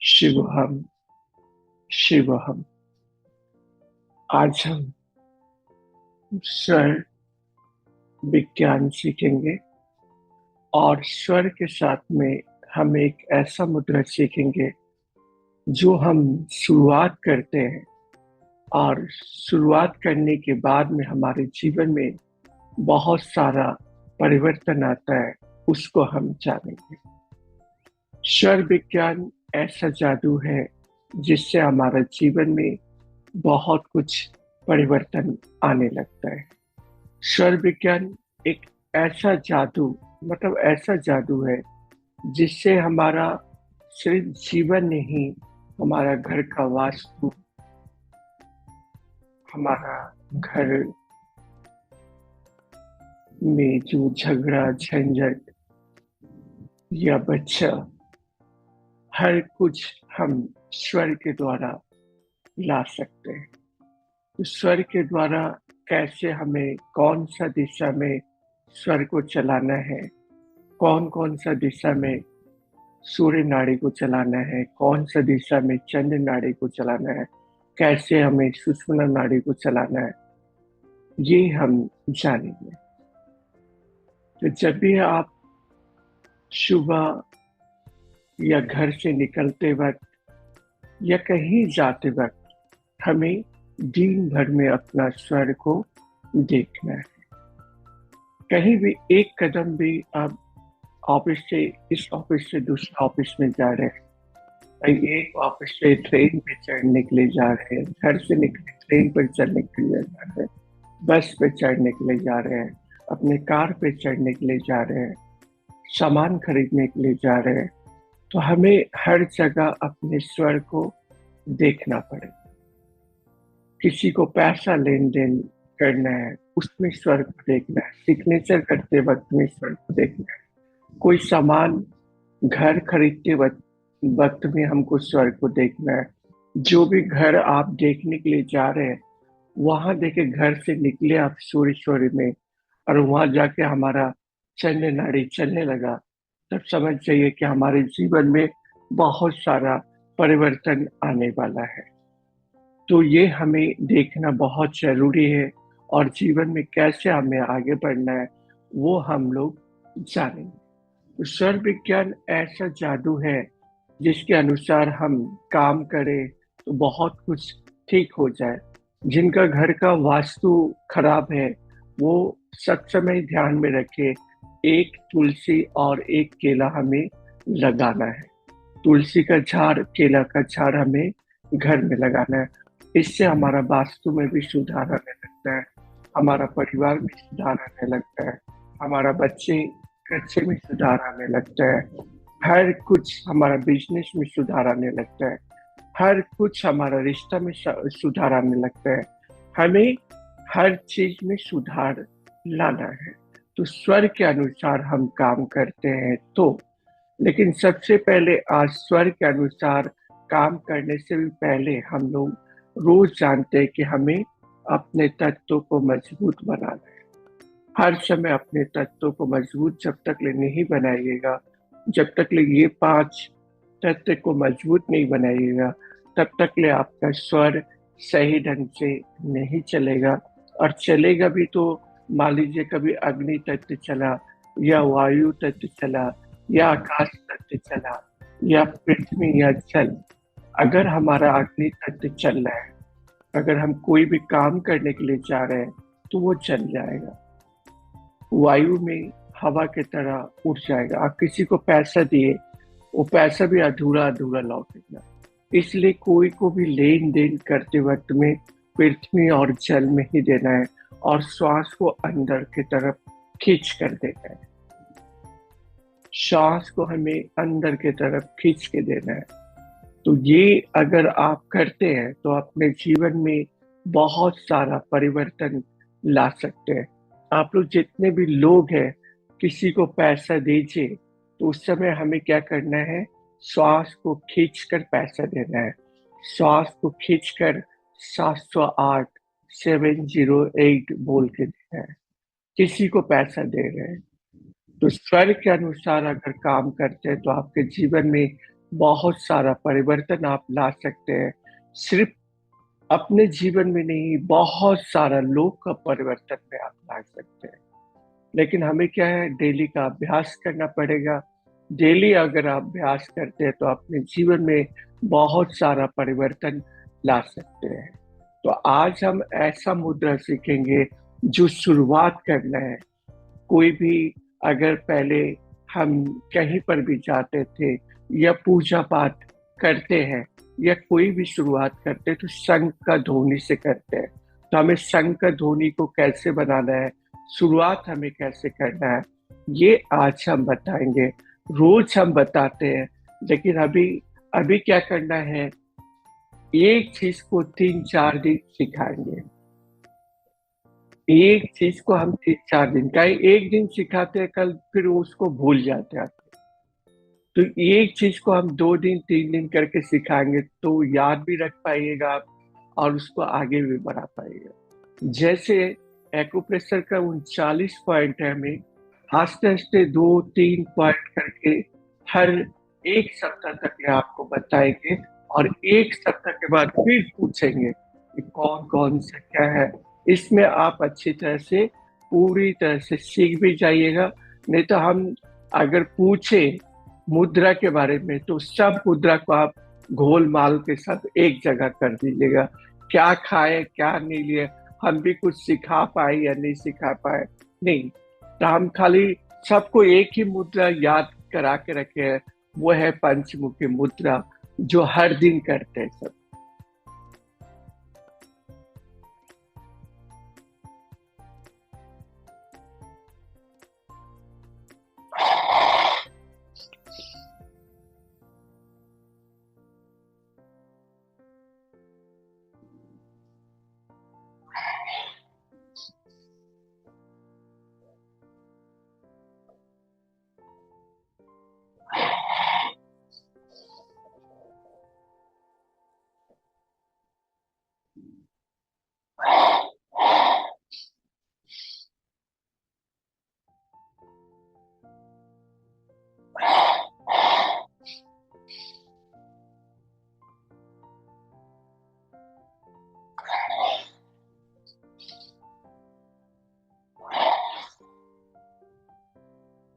शिवहम शिवहम। आज हम स्वर विज्ञान सीखेंगे और स्वर के साथ में हम एक ऐसा मुद्रा सीखेंगे जो हम शुरुआत करते हैं और शुरुआत करने के बाद में हमारे जीवन में बहुत सारा परिवर्तन आता है, उसको हम जानेंगे। स्वर विज्ञान ऐसा जादू है जिससे हमारा जीवन में बहुत कुछ परिवर्तन आने लगता है। स्वर विज्ञान एक ऐसा जादू ऐसा जादू है जिससे हमारा सिर्फ जीवन नहीं, हमारा घर का वास्तु, हमारा घर में जो झगड़ा झंझट या बच्चा, हर कुछ हम स्वर के द्वारा ला सकते हैं। तो स्वर के द्वारा कैसे हमें कौन सा दिशा में स्वर को चलाना है, कौन कौन सा दिशा में सूर्य नाड़ी को चलाना है, कौन सा दिशा में चंद्र नाड़ी को चलाना है, कैसे हमें सुषुम्ना नाड़ी को चलाना है, ये हम जानेंगे। तो जब भी आप सुबह या घर से निकलते वक्त या कहीं जाते वक्त हमें दिन भर में अपना स्वर को देखना है। कहीं भी एक कदम भी आप ऑफिस से इस ऑफिस से दूसरे ऑफिस में जा रहे हैं, कहीं एक ऑफिस से ट्रेन पे चढ़ने के लिए जा रहे हैं, घर से निकले ट्रेन पर चढ़ने के लिए जा रहे हैं, बस पे चढ़ने के लिए जा रहे हैं, अपने कार पे चढ़ने के लिए जा रहे हैं, सामान खरीदने के लिए जा रहे हैं, तो हमें हर जगह अपने स्वर को देखना पड़ेगा। किसी को पैसा लेन देन करना है, उसमें स्वर को देखना है। सिग्नेचर करते वक्त में स्वर को देखना है। कोई सामान घर खरीदते वक्त में हमको स्वर को देखना है। जो भी घर आप देखने के लिए जा रहे हैं, वहां देखे घर से निकले आप सूर्य सूर्य में, और वहां जाके हमारा चंद्र नाड़ी चलने लगा, तब समझ जाइए कि हमारे जीवन में बहुत सारा परिवर्तन आने वाला है। तो ये हमें देखना बहुत जरूरी है और जीवन में कैसे हमें आगे बढ़ना है वो हम लोग जानेंगे। तो स्वर विज्ञान ऐसा जादू है जिसके अनुसार हम काम करें तो बहुत कुछ ठीक हो जाए। जिनका घर का वास्तु खराब है वो सब समय ध्यान में रखे, एक तुलसी और एक केला हमें लगाना है। तुलसी का झाड़, केला का झाड़ हमें घर में लगाना है। इससे हमारा वास्तु में भी सुधार आने लगता है, हमारा परिवार में सुधार आने लगता है, हमारा बच्चे में सुधार आने लगता है, हर कुछ हमारा बिजनेस में सुधार आने लगता है, हर कुछ हमारा रिश्ता में सुधार आने लगता है। हमें हर चीज में सुधार लाना है। तो स्वर के अनुसार हम काम करते हैं लेकिन सबसे पहले आज स्वर के अनुसार काम करने से भी पहले हम लोग रोज जानते हैं कि हमें अपने तत्वों को मजबूत बनाना है। हर समय अपने तत्वों को मजबूत जब तक ले नहीं बनाइएगा, जब तक ले ये 5 तत्व को मजबूत नहीं बनाइएगा, तब तक ले आपका स्वर सही ढंग से नहीं चलेगा। और चलेगा भी तो मान लीजिए कभी अग्नि तत्व चला या वायु तत्व चला या आकाश तत्व चला या पृथ्वी या जल, अगर हमारा अग्नि तत्व चल रहा है, अगर हम कोई भी काम करने के लिए जा रहे हैं तो वो चल जाएगा, वायु में हवा की तरह उड़ जाएगा। आप किसी को पैसा दिए, वो पैसा भी अधूरा अधूरा लौटेगा। इसलिए कोई को भी लेन देन करते वक्त में पृथ्वी और जल में ही देना है और श्वास को अंदर की तरफ खींच कर देना है। श्वास को हमें अंदर की तरफ खींच के देना है। तो ये अगर आप करते हैं तो अपने जीवन में बहुत सारा परिवर्तन ला सकते हैं। आप लोग जितने भी लोग हैं, किसी को पैसा दीजिए तो उस समय हमें क्या करना है, श्वास को खींचकर पैसा देना है। श्वास को खींचकर 708 708 बोल के देना है। किसी को पैसा दे रहे हैं तो स्वर के अनुसार अगर काम करते हैं तो आपके जीवन में बहुत सारा परिवर्तन आप ला सकते हैं। सिर्फ अपने जीवन में नहीं, बहुत सारा लोग का परिवर्तन में आप ला सकते हैं। लेकिन हमें क्या है, डेली का अभ्यास करना पड़ेगा। डेली अगर आप अभ्यास करते हैं तो अपने जीवन में बहुत सारा परिवर्तन ला सकते हैं। तो आज हम ऐसा मुद्रा सीखेंगे जो शुरुआत करना है। कोई भी अगर पहले हम कहीं पर भी जाते थे या पूजा पाठ करते हैं या कोई भी शुरुआत करते हैं तो शंख का ध्वनि से करते हैं। तो हमें शंख का ध्वनि को कैसे बनाना है, शुरुआत हमें कैसे करना है, ये आज हम बताएंगे। रोज हम बताते हैं, लेकिन अभी अभी क्या करना है, एक चीज को 3-4 दिन सिखाएंगे। एक चीज को हम 3-4 दिन का, एक दिन सिखाते हैं, कल फिर उसको भूल जाते हैं। तो एक चीज को हम 2 दिन 3 दिन करके सिखाएंगे तो याद भी रख पाइएगा आप और उसको आगे भी बढ़ा पाइएगा। जैसे एक्यूप्रेशर का 39 पॉइंट है, हमें आस्ते आस्ते 2-3 पॉइंट करके हर एक सप्ताह तक में आपको बताएंगे। और एक सप्ताह के बाद फिर पूछेंगे कि कौन कौन सा क्या है। इसमें आप अच्छी तरह से, पूरी तरह से सीख भी जाइएगा। नहीं तो हम अगर पूछे मुद्रा के बारे में तो सब मुद्रा को आप घोल माल के साथ एक जगह कर दीजिएगा। क्या खाए क्या नहीं लिए, हम भी कुछ सिखा पाए या नहीं सिखा पाए, नहीं। तो हम खाली सबको एक ही मुद्रा याद करा के रखे हैं, वो है पंचमुखी मुद्रा, जो हर दिन करते हैं सब।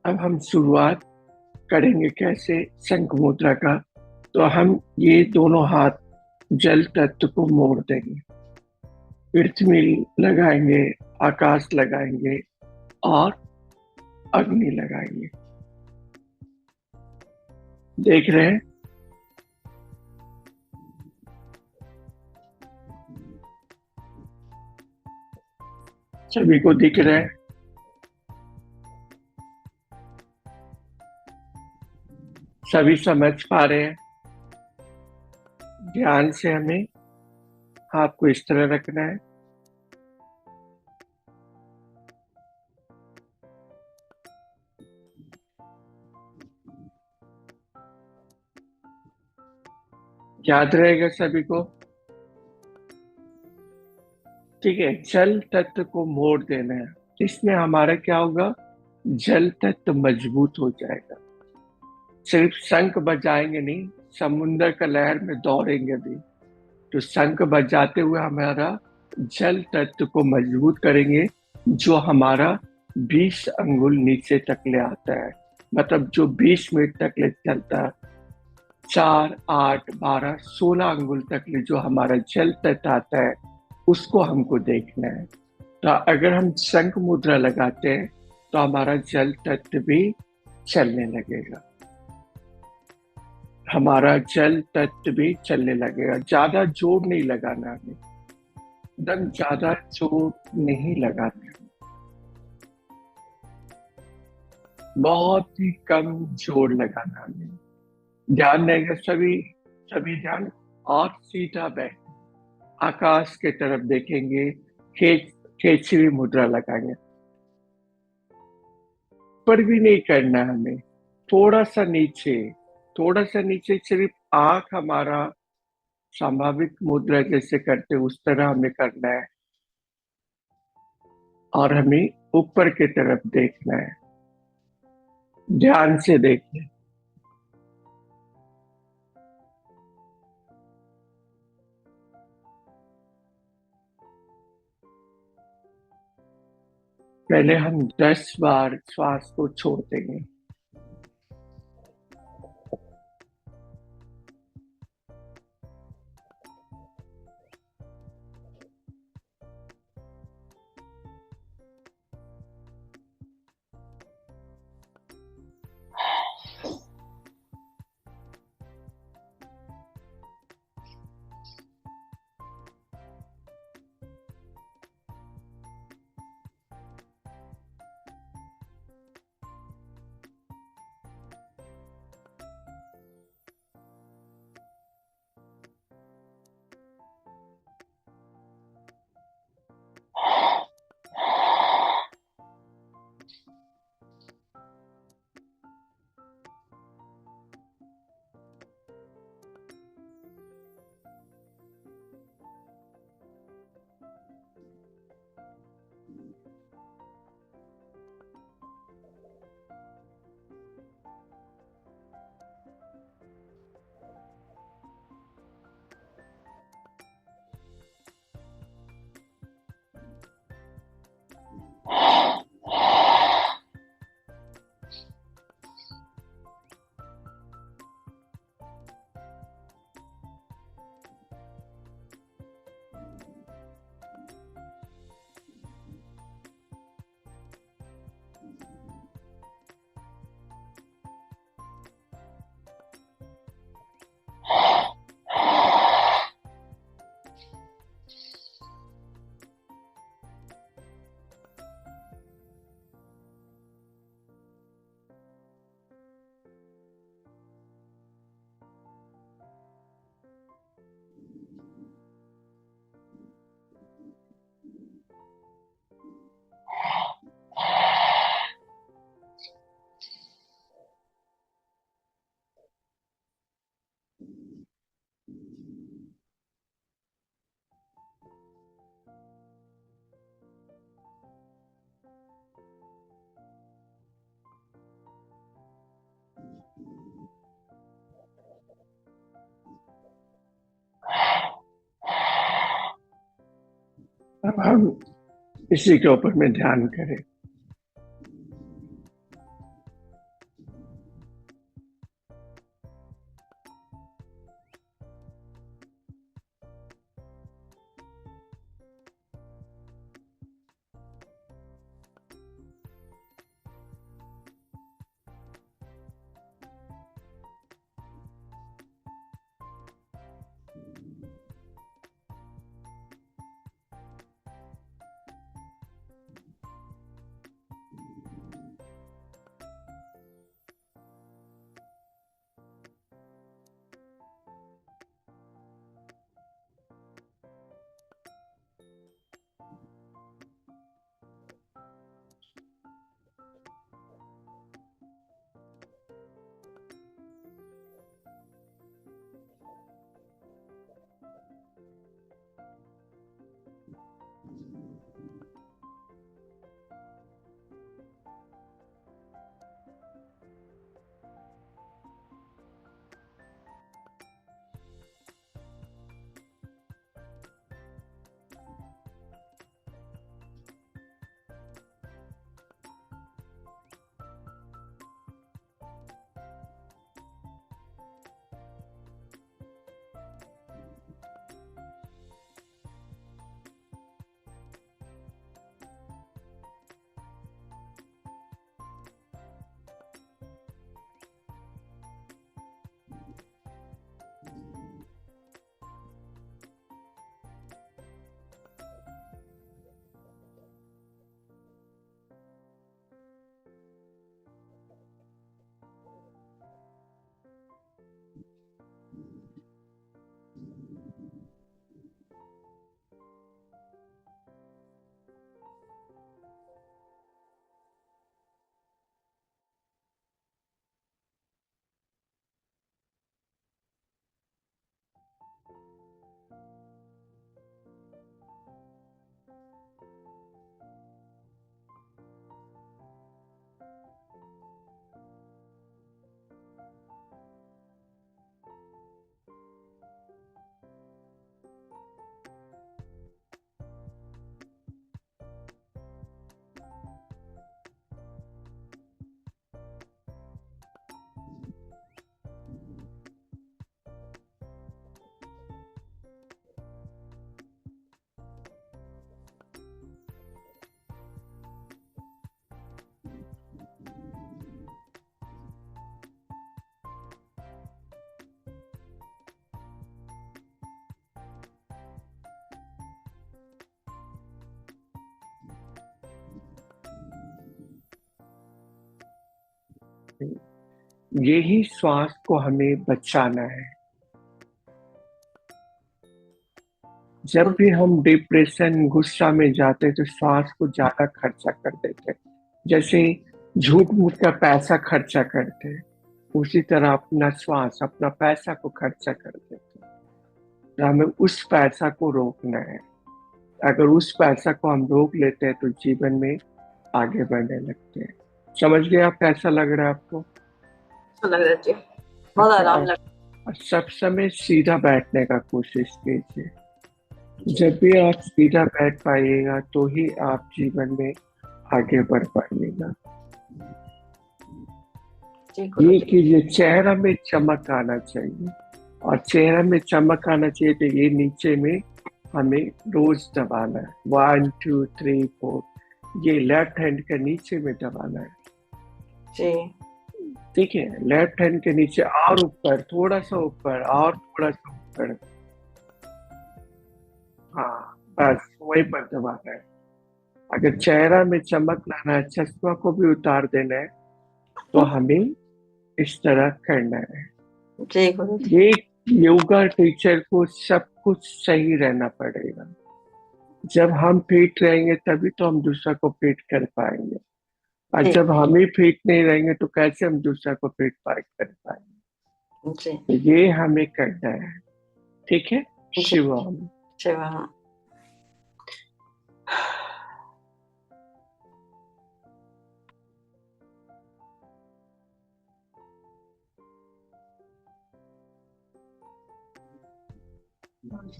अब हम शुरुआत करेंगे कैसे, शंख मुद्रा का। तो हम ये दोनों हाथ जल तत्व को मोड़ देंगे, पृथ्वी लगाएंगे, आकाश लगाएंगे और अग्नि लगाएंगे। देख रहे हैं? सभी को दिख रहा है? सभी समझ पा रहे हैं? ध्यान से हमें हाथ को इस तरह रखना है। याद रहेगा सभी को? ठीक है, जल तत्व को मोड़ देना है। इसमें हमारा क्या होगा, जल तत्व मजबूत हो जाएगा। सिर्फ शंख बजाएंगे नहीं, समुन्द्र का लहर में दौड़ेंगे भी। तो शंख बजाते हुए हमारा जल तत्व को मजबूत करेंगे, जो हमारा 20 अंगुल नीचे तक ले आता है। मतलब जो 20 मिनट तक ले चलता है, 4, 8, 12, 16 अंगुल तक ले जो हमारा जल तत्व आता है, उसको हमको देखना है। तो अगर हम शंख मुद्रा लगाते हैं तो हमारा जल तत्व भी चलने लगेगा, हमारा जल तत्व भी चलने लगेगा। ज्यादा जोर नहीं लगाना हमें, एकदम ज्यादा जोर नहीं लगाना, बहुत ही कम जोर लगाना हमें। ध्यान रहेगा सभी, सभी ध्यान। और सीधा बैठ, आकाश के तरफ देखेंगे, खेच खेचरी मुद्रा लगाएंगे। पर भी नहीं करना हमें, थोड़ा सा नीचे, थोड़ा सा नीचे, सिर्फ आंख हमारा स्वाभाविक मुद्रा जैसे करते उस तरह हमें करना है। और हमें ऊपर की तरफ देखना है, ध्यान से देखिए। पहले हम 10 बार श्वास को छोड़ देंगे। अब हम इसी के ऊपर में ध्यान करें। यही श्वास को हमें बचाना है। जब भी हम डिप्रेशन, गुस्सा में जाते हैं तो श्वास को ज्यादा खर्चा कर देते हैं। जैसे झूठ मूठ का पैसा खर्चा करते हैं, उसी तरह अपना श्वास, अपना पैसा को खर्चा कर देते हैं। तो हमें उस पैसा को रोकना है। अगर उस पैसा को हम रोक लेते हैं तो जीवन में आगे बढ़ने लगते हैं। समझ गए आप? कैसा लग रहा है आपको? अच्छा लग रहा है जी, बहुत आराम लग और सब समय सीधा बैठने का कोशिश कीजिए। जब भी आप सीधा बैठ पाइएगा तो ही आप जीवन में आगे बढ़ पाइएगा। ये कीजिए, चेहरा में चमक आना चाहिए। और चेहरा में चमक आना चाहिए तो ये नीचे में हमें रोज दबाना है। 1 2 3 4, ये लेफ्ट हैंड के नीचे में दबाना है जी। ठीक है? लेफ्ट हैंड के नीचे और ऊपर, थोड़ा सा ऊपर और थोड़ा सा ऊपर। हाँ, बस वहीं पर दबाना है। अगर चेहरा में चमक लाना है, चश्मा को भी उतार देना है, तो हमें इस तरह करना है। जी गुरु जी। ये योगा टीचर को सब कुछ सही रहना पड़ेगा। जब हम फिट रहेंगे तभी तो हम दूसरा को फिट कर पाएंगे। और जी जब हम ही फिट नहीं रहेंगे तो कैसे हम दूसरा को फिट कर पाएंगे? जी तो ये हमें करना है। ठीक है? जी। शिवम। शिवम।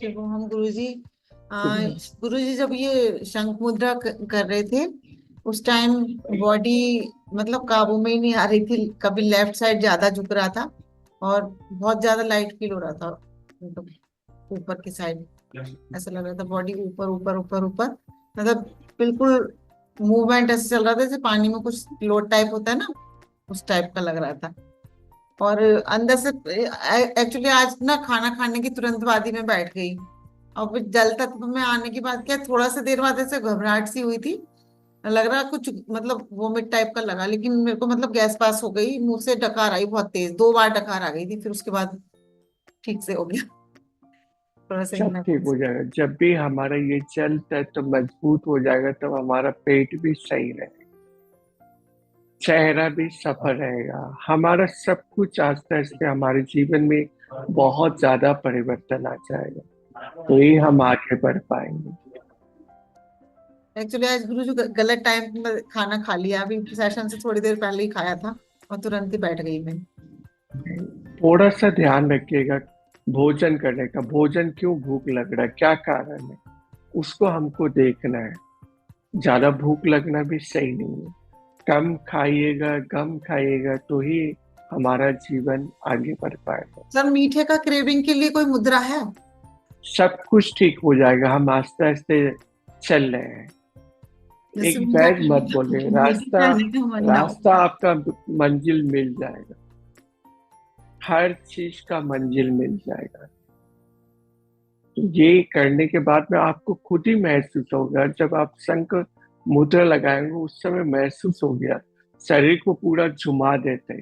हम गुरुजी जब ये शंख मुद्रा कर रहे थे उस टाइम बॉडी मतलब काबू में ही नहीं आ रही थी। कभी लेफ्ट साइड ज्यादा झुक रहा था और बहुत ज्यादा लाइट फील हो रहा था, मतलब ऊपर की साइड ऐसा लग रहा था बॉडी ऊपर ऊपर ऊपर ऊपर, मतलब बिल्कुल मूवमेंट ऐसे चल रहा था जैसे पानी में कुछ फ्लोट टाइप होता है ना, उस टाइप का लग रहा था। और अंदर से एक्चुअली आज ना खाना खाने की तुरंत बाद ही मैं बैठ गई और फिर जल तत्व में आने की बात क्या, थोड़ा सा देर बाद ऐसे घबराहट सी हुई थी, लग रहा कुछ मतलब वोमिट टाइप का लगा, लेकिन मेरे को मतलब गैस पास हो गई, मुंह से डकार आई बहुत तेज, 2 बार डकार आ गई थी, फिर उसके बाद ठीक से हो गया। थोड़ा सा सब ठीक हो जाएगा। जब भी हमारा ये चलता है तो मजबूत हो जाएगा, तब हमारा पेट भी सही रहेगा, चेहरा भी सफल रहेगा, हमारा सब कुछ आस्ते आस्ते हमारे जीवन में बहुत ज्यादा परिवर्तन आ जाएगा, तो ही हम आगे बढ़ पाएंगे। एक्चुअली आज गुरु जी गलत टाइम में खाना खा लिया, अभी सेशन से थोड़ी देर पहले ही खाया था और तुरंत ही बैठ गई मैं। थोड़ा सा ध्यान रखिएगा भोजन करने का। भोजन क्यों भूख लग रहा है, क्या कारण है, उसको हमको देखना है। ज्यादा भूख लगना भी सही नहीं है। कम खाइएगा, कम खाइएगा तो ही हमारा जीवन आगे बढ़ पाएगा। सर मीठे का क्रेविंग के लिए कोई मुद्रा है? सब कुछ ठीक हो जाएगा, हम आस्ते आस्ते चल रहे हैं। जैसे एक मीठा बैग मत बोले, रास्ता खाने का मन ना हो। रास्ता आपका मंजिल मिल जाएगा, हर चीज का मंजिल मिल जाएगा। तो ये करने के बाद में आपको खुद ही महसूस होगा, जब आप शंख मुद्रा लगाएंगे उस समय महसूस हो गया, शरीर को पूरा झुमा देता है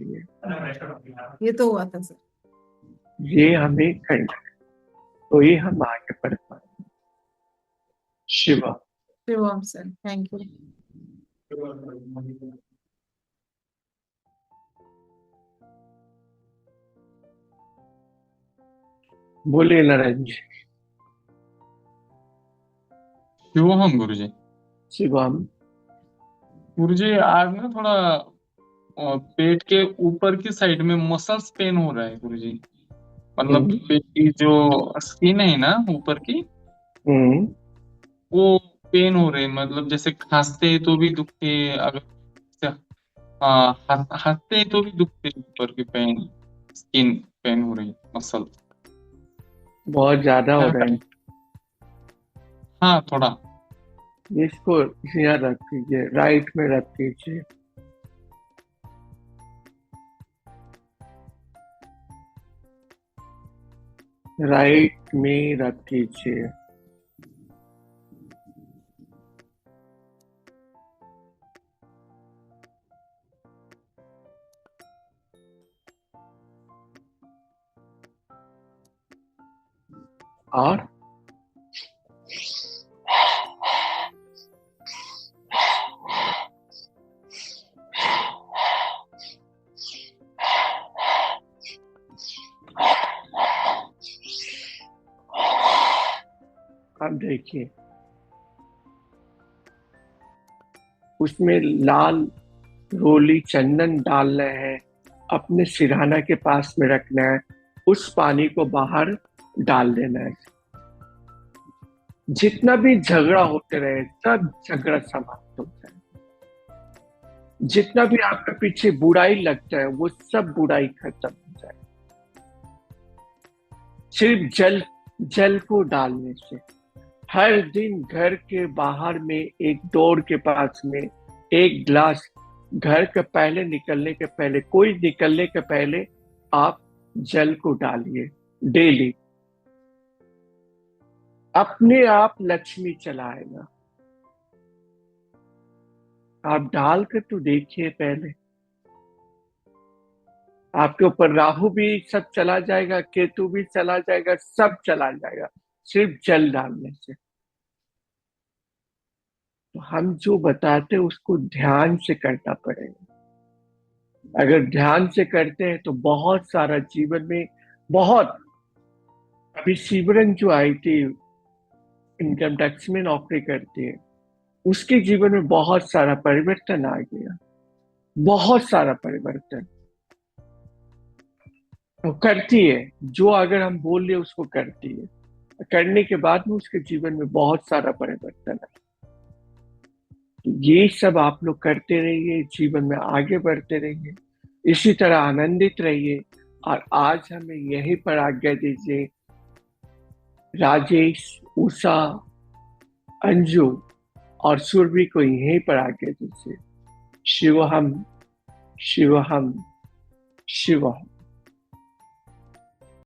ये तो हुआ था सर। ये हमें करना है, तो ये हम आगे बढ़ पाएंगे। Shiva. Shivam sir, thank you. बोलिए नारायण जी। शिवोहम गुरुजी। शिवम। गुरुजी आज ना थोड़ा पेट के ऊपर की साइड में मसल्स पेन हो रहा है गुरुजी। मतलब पेट की जो स्किन है ना ऊपर की, हम्म। वो पेन हो रहे, मतलब जैसे खांसते तो भी दुखते, अगर हाँ हंसते तो भी दुखते, ऊपर की पेन, स्किन पेन हो रही, मसल। बहुत ज्यादा हो रहा है। हाँ थोड़ा। इसको यहाँ रख कीजिए, राइट में रख कीजिए। राइट में रख कीजिए। और अब देखिए, उसमें लाल रोली चंदन डालना है, अपने सिरहाना के पास में रखना है, उस पानी को बाहर डाल देना है। जितना भी झगड़ा होते रहे, सब झगड़ा समाप्त हो जाए। जितना भी आपके पीछे बुराई लगता है, वो सब बुराई खत्म हो जाए। सिर्फ जल को डालने से। हर दिन घर के बाहर में एक डोर के पास में एक गिलास, घर के पहले निकलने के पहले, कोई निकलने के पहले आप जल को डालिए डेली। अपने आप लक्ष्मी चलाएगा। आप डाल कर तो देखिए पहले, आपके ऊपर राहु भी सब चला जाएगा, केतु भी चला जाएगा, सब चला जाएगा सिर्फ जल डालने से। तो हम जो बताते हैं उसको ध्यान से करना पड़ेगा। अगर ध्यान से करते हैं तो बहुत सारा जीवन में बहुत। अभी सिमरन जो आई थी, इनकम टैक्स में नौकरी करती है, उसके जीवन में बहुत सारा परिवर्तन आ गया, बहुत सारा परिवर्तन। वो करती है जो अगर हम बोल रहे उसको करती है, करने के बाद में उसके जीवन में बहुत सारा परिवर्तन है। तो ये सब आप लोग करते रहिए, जीवन में आगे बढ़ते रहिए, इसी तरह आनंदित रहिए। और आज हमें यहीं पर आज्ञा दीजिए। राजेश, उषा, अंजू और सुरभि को यहीं पर आज्ञा दीजिए। शिवहम शिवहम शिवहम।